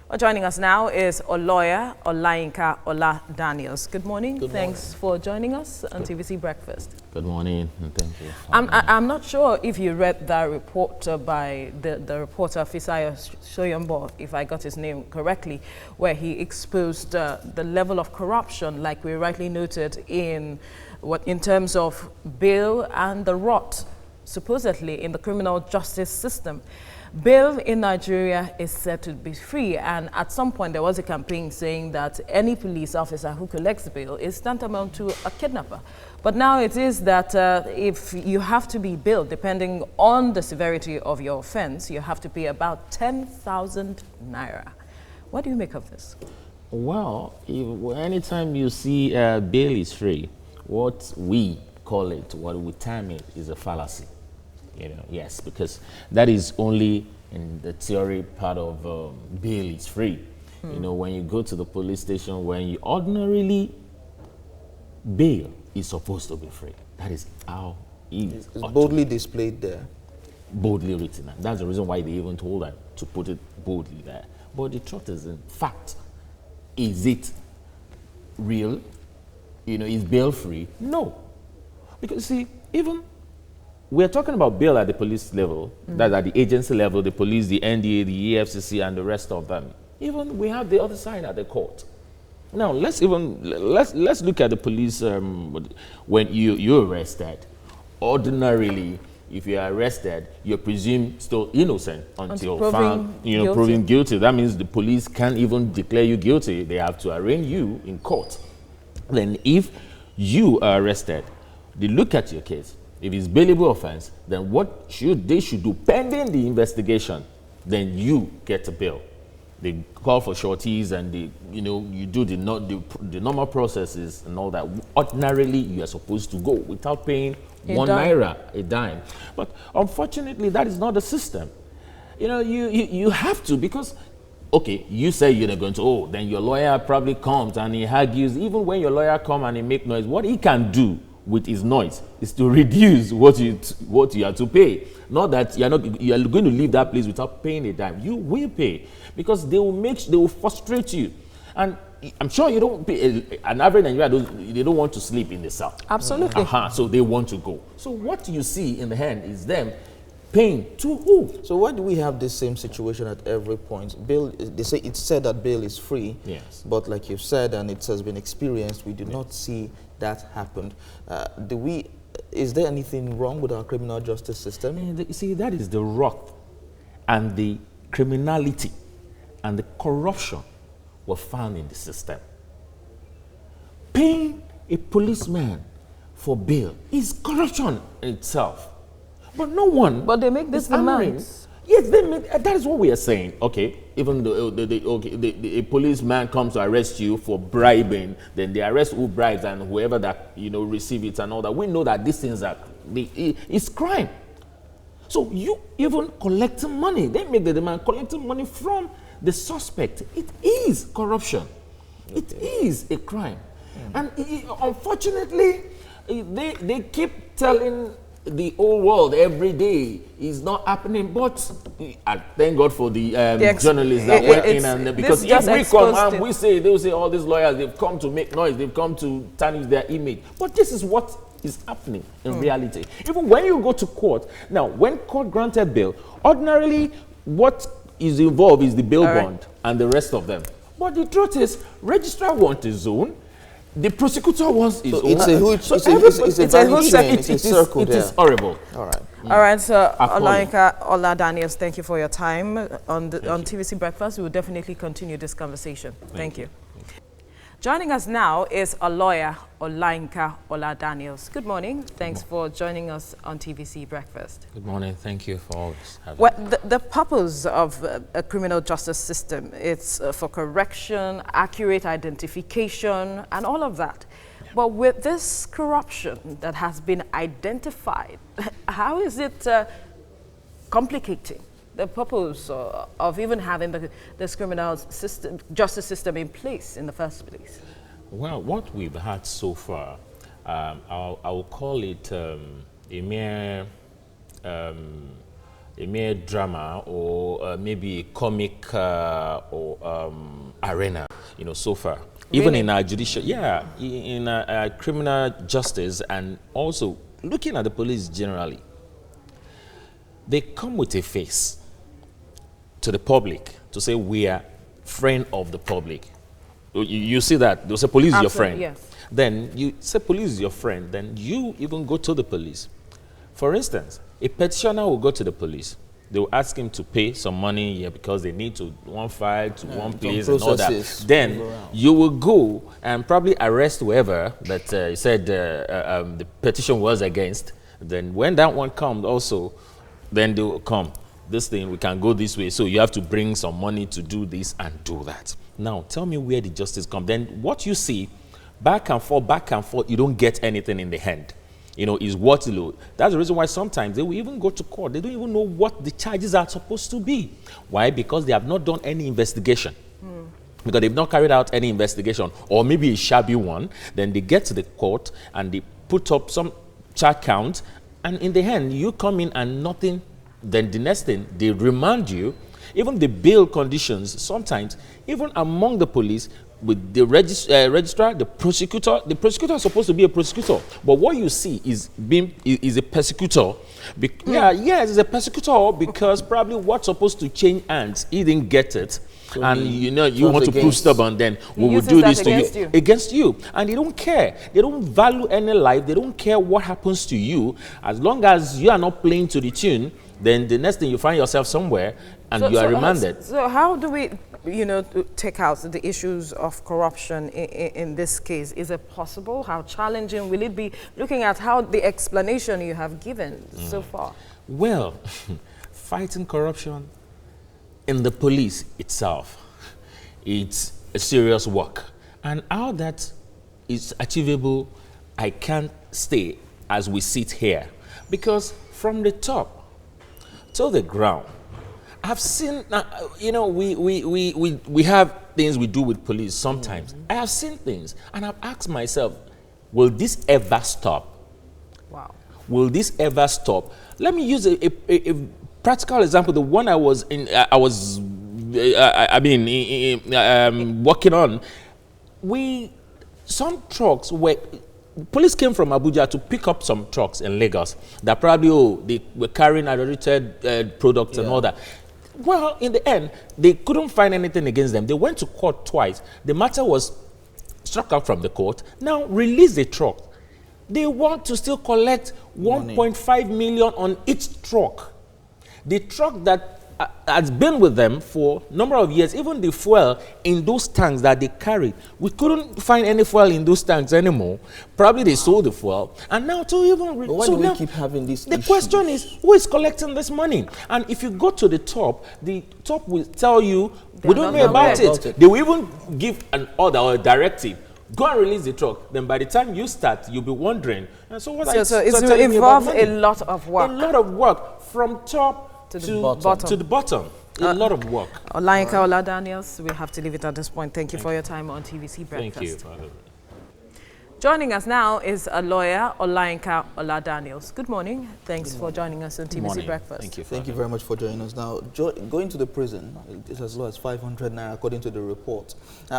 Well, joining us now is a lawyer, Olayinka Ola Daniels. Good morning. Thanks for joining us on TVC Breakfast. Good morning, and thank you. I'm not sure if you read that report by the reporter Fisayo Soyombo, if I got his name correctly, where he exposed the level of corruption, like we rightly noted, in terms of bail and the rot, supposedly, in the criminal justice system. Bail in Nigeria is said to be free, and at some point there was a campaign saying that any police officer who collects bail is tantamount to a kidnapper. But now it is that if you have to be bailed, depending on the severity of your offense, you have to pay about 10,000 naira. What do you make of this? Well, anytime you see bail is free, what we call it, what we term it, is a fallacy. Yes, because that is only in the theory part of bail is free. When you go to the police station, when you ordinarily bail is supposed to be free. That is how it's boldly displayed there. Boldly written. And that's the reason why they even told them to put it boldly there. But the truth is, in fact, is it real? Is bail free? No. Because see, even we're talking about bail at the police level, that's at the agency level, the police, the NDA, the EFCC, and the rest of them. Even we have the other side at the court. Now let's look at the police. When you're arrested, ordinarily, if you are arrested, you're presumed still innocent until found, proven guilty. That means the police can't even declare you guilty. They have to arraign you in court. Then, if you are arrested, they look at your case. If it's bailable offense, then what they should do pending the investigation, then you get a bail. They call for shorties and you do the normal processes and all that. Ordinarily, you are supposed to go without paying a dime. But unfortunately, that is not the system. You have to, because, okay, you say you're not going to, then your lawyer probably comes and he argues. Even when your lawyer comes and he make noise, what he can do with his noise is to reduce what you have to pay. Not that you are going to leave that place without paying a dime. You will pay, because they will frustrate you. And I'm sure you don't pay, an average Nigerian, they don't want to sleep in the cell. Absolutely. So they want to go. So what you see in the hand is them paying to who? So why do we have this same situation at every point? Bail, it's said that bail is free. Yes. But like you've said, and it has been experienced, we do not see that happen. Is there anything wrong with our criminal justice system? You see, that is the rot and the criminality and the corruption were found in the system. Paying a policeman for bail is corruption in itself. But no one. But they make this demands. Yes, that is what we are saying. Okay, even though a policeman comes to arrest you for bribing, then they arrest who bribes and whoever that receive it and all that. We know that these things it's crime. So you even collecting money, they make the demand, collecting money from the suspect. It is corruption. It is a crime, and unfortunately, they keep telling the whole world every day is not happening, but thank God for the journalists that went in, and because if we come and they'll say all these lawyers, they've come to make noise, they've come to tarnish their image. But this is what is happening in reality. Even when you go to court, now when court granted bail, ordinarily what is involved is the bail bond and the rest of them. But the truth is, registrar wants his own. The prosecutor wants his own. It's a huge, it's a circle there. It is horrible. All right. All right, so Olayinka Ola Daniels, thank you for your time on TVC Breakfast. We will definitely continue this conversation. Thank you. Joining us now is a lawyer, Olayinka Ola Daniels. Good morning. Thanks for joining us on TVC Breakfast. Good morning. Thank you for all this. Well, the purpose of a criminal justice system, it's for correction, accurate identification, and all of that. Yeah. But with this corruption that has been identified, how is it complicating the purpose of even having this criminal system, justice system in place in the first place? Well, what we've had so far, I'll call it a mere a mere drama or maybe a comic or arena, so far. Even Really? in our judicial, in our criminal justice, and also looking at the police generally, they come with a face to the public to say we are friend of the public. You see that? They'll say police is your friend. Yes. Then you say police is your friend, then you even go to the police. For instance, a petitioner will go to the police. They will ask him to pay some money here because they need to one file to one place and all that. Then you will go and probably arrest whoever that you said the petition was against. Then when that one comes also, then they will come. This thing, we can go this way. So you have to bring some money to do this and do that. Now, tell me where the justice comes. Then what you see, back and forth, you don't get anything in the hand. Is what load. That's the reason why sometimes they will even go to court. They don't even know what the charges are supposed to be. Why? Because they have not done any investigation. Because they've not carried out any investigation, or maybe a shabby one. Then they get to the court and they put up some charge count, and in the end, you come in and nothing. Then the next thing, they remand you. Even the bail conditions, sometimes, even among the police, with the registrar, the prosecutor is supposed to be a prosecutor. But what you see is a persecutor. Yes, it's a persecutor because probably what's supposed to change hands, he didn't get it. So and you want to prove stubborn, then we will do this to against you. And they don't care. They don't value any life. They don't care what happens to you. As long as you are not playing to the tune, then the next thing you find yourself somewhere and you are remanded. So how do we, take out the issues of corruption in this case? Is it possible? How challenging will it be? Looking at how the explanation you have given so far. Well, fighting corruption in the police itself, it's a serious work. And how that is achievable, I can't say as we sit here. Because from the top to the ground, I've seen, we have things we do with police sometimes. I have seen things and I've asked myself, will this ever stop? Wow. Will this ever stop? Let me use a practical example. The one I was working on. Some trucks were, police came from Abuja to pick up some trucks in Lagos that probably, they were carrying adulterated products and all that. Well, in the end, they couldn't find anything against them. They went to court twice. The matter was struck out from the court. Now, release the truck. They want to still collect 1.5 million on each truck. The truck that has been with them for a number of years, even the fuel in those tanks that they carry, we couldn't find any fuel in those tanks anymore. Probably they sold the fuel. And now to even... But why do we keep having this The question is, who is collecting this money? And if you go to the top will tell you, we don't know about it. They will even give an order or a directive. Go and release the truck. Then by the time you start, you'll be wondering. And so what so it's involved a lot of work. A lot of work from top to the bottom. A lot of work. Olayinka Oladaniels, we have to leave it at this point. Thank you for your time on TVC Breakfast. Thank you, Father. Joining us now is a lawyer, Olayinka Oladaniels. Good morning. Thanks for joining us on TVC Breakfast. Thank you. Thank you very much for joining us. Now, going to the prison is as low as 500 naira, according to the report.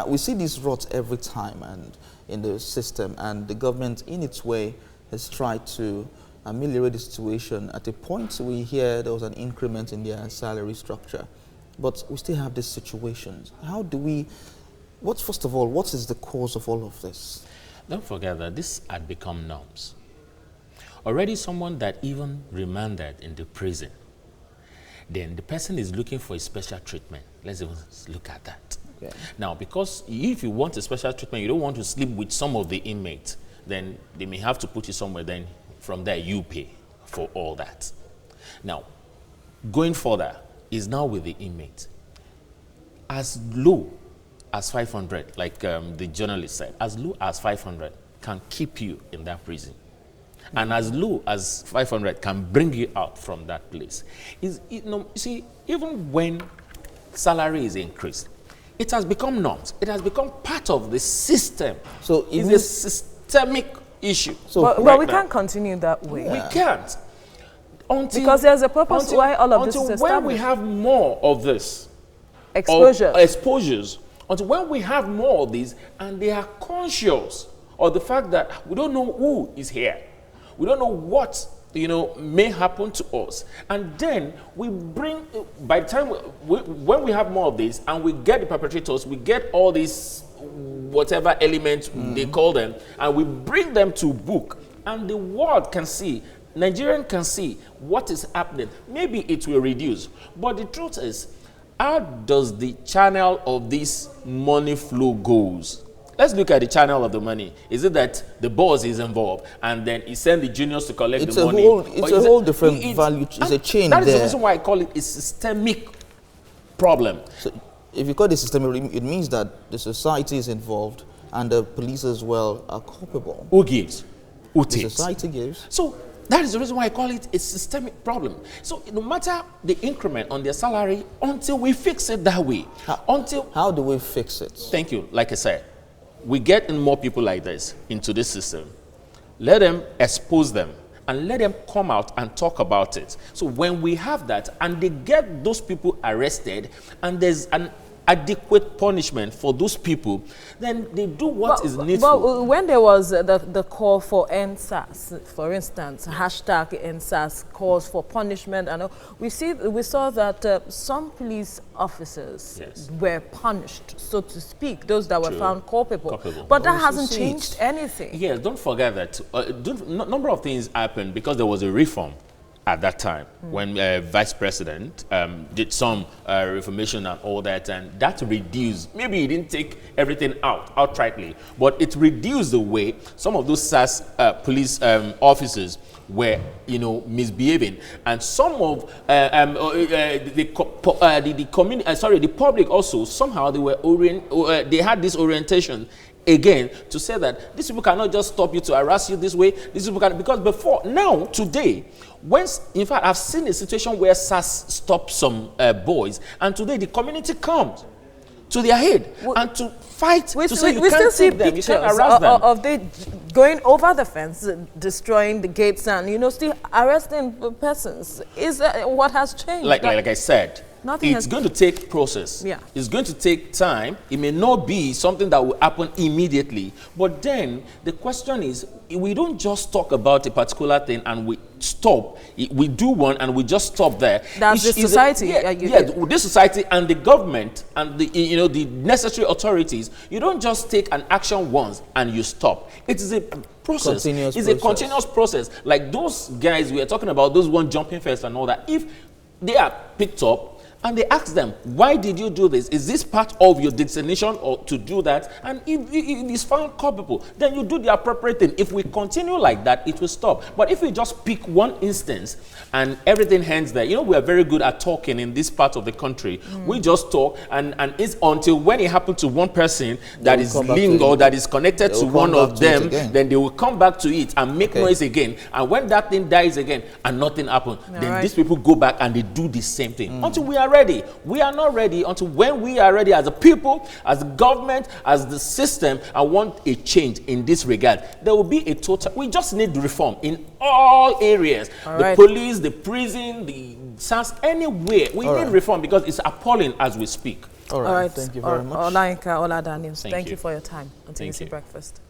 We see these rots every time and in the system, and the government, in its way, has tried to ameliorate the situation. At a point, we hear there was an increment in their salary structure, but we still have these situations. How do we, first of all, what is the cause of all of this? Don't forget that this had become norms. Already someone that even remanded in the prison, then the person is looking for a special treatment. Let's even look at that. Okay. Now, because if you want a special treatment, you don't want to sleep with some of the inmates, then they may have to put you somewhere, then from there you pay for all that. Now, going further is now with the inmate. As low as 500, like the journalist said, as low as 500 can keep you in that prison. And as low as 500 can bring you out from that place. You see, even when salary is increased, it has become norms. It has become part of the system. So it's a systemic issue. So but we can't continue that way. We can't. Because there's a purpose why all of this is established. Until when we have more of this, exposures, until when we have more of these, and they are conscious of the fact that we don't know who is here, we don't know what may happen to us, and then we bring. By the time when we have more of this, and we get the perpetrators, we get all these whatever elements they call them, and we bring them to book, and the world can see. Nigerian can see what is happening. Maybe it will reduce. But the truth is, how does the channel of this money flow goes? Let's look at the channel of the money. Is it that the boss is involved and then he sends the juniors to collect the money? It's a whole different value. It's a chain there. That is the reason why I call it a systemic problem. So if you call it systemic, it means that the society is involved and the police as well are culpable. Who gives? Who takes? The society gives. So that is the reason why I call it a systemic problem. So no matter the increment on their salary, until we fix it that way, how do we fix it? Thank you. Like I said, we get in more people like this into this system. Let them expose them and let them come out and talk about it. So when we have that and they get those people arrested and there's an adequate punishment for those people, then they do what is needful. But when there was the call for NSAS, for instance, hashtag NSAS calls for punishment, and we saw that some police officers were punished, so to speak, those that were found culpable. But that hasn't changed anything. Yes, don't forget that a number of things happened because there was a reform at that time when Vice President did some reformation and all that, and that reduced, maybe he didn't take everything outrightly, but it reduced the way some of those SAS police officers were, misbehaving, and some of the public also somehow they had this orientation again to say that these people cannot just stop you to harass you this way. These people can, because before, now, today, in fact, I've seen a situation where SAS stopped some boys, and today the community comes to their aid and to fight to say you can't take them, you can't harass them. Of they going over the fence, destroying the gates, and still arresting persons. Is what has changed? Like I said, it's going to take process. Yeah. It's going to take time. It may not be something that will happen immediately. But then the question is, we don't just talk about a particular thing and we stop. We do one and we just stop there. That's the society. This society and the government and the necessary authorities. You don't just take an action once and you stop. It is a process. It's a continuous process. Like those guys we are talking about, those one jumping first and all that. If they are picked up, and they ask them, why did you do this? Is this part of your destination or to do that? And if it is found culpable, then you do the appropriate thing. If we continue like that, it will stop. But if we just pick one instance and everything ends there, we are very good at talking in this part of the country. We just talk, and it's until when it happens to one person that is linked or that is connected to one of them, then they will come back to it and make noise again. And when that thing dies again and nothing happens, then these people go back and they do the same thing until we are ready. We are not ready until when we are ready as a people, as a government, as the system, and want a change in this regard. There will be a total, we just need reform in all areas. The police, the prison, the SARS, anywhere. We need reform because it's appalling as we speak. All right. Thank you very much. Olainka Oladanius, thank you for your time on TVC Breakfast.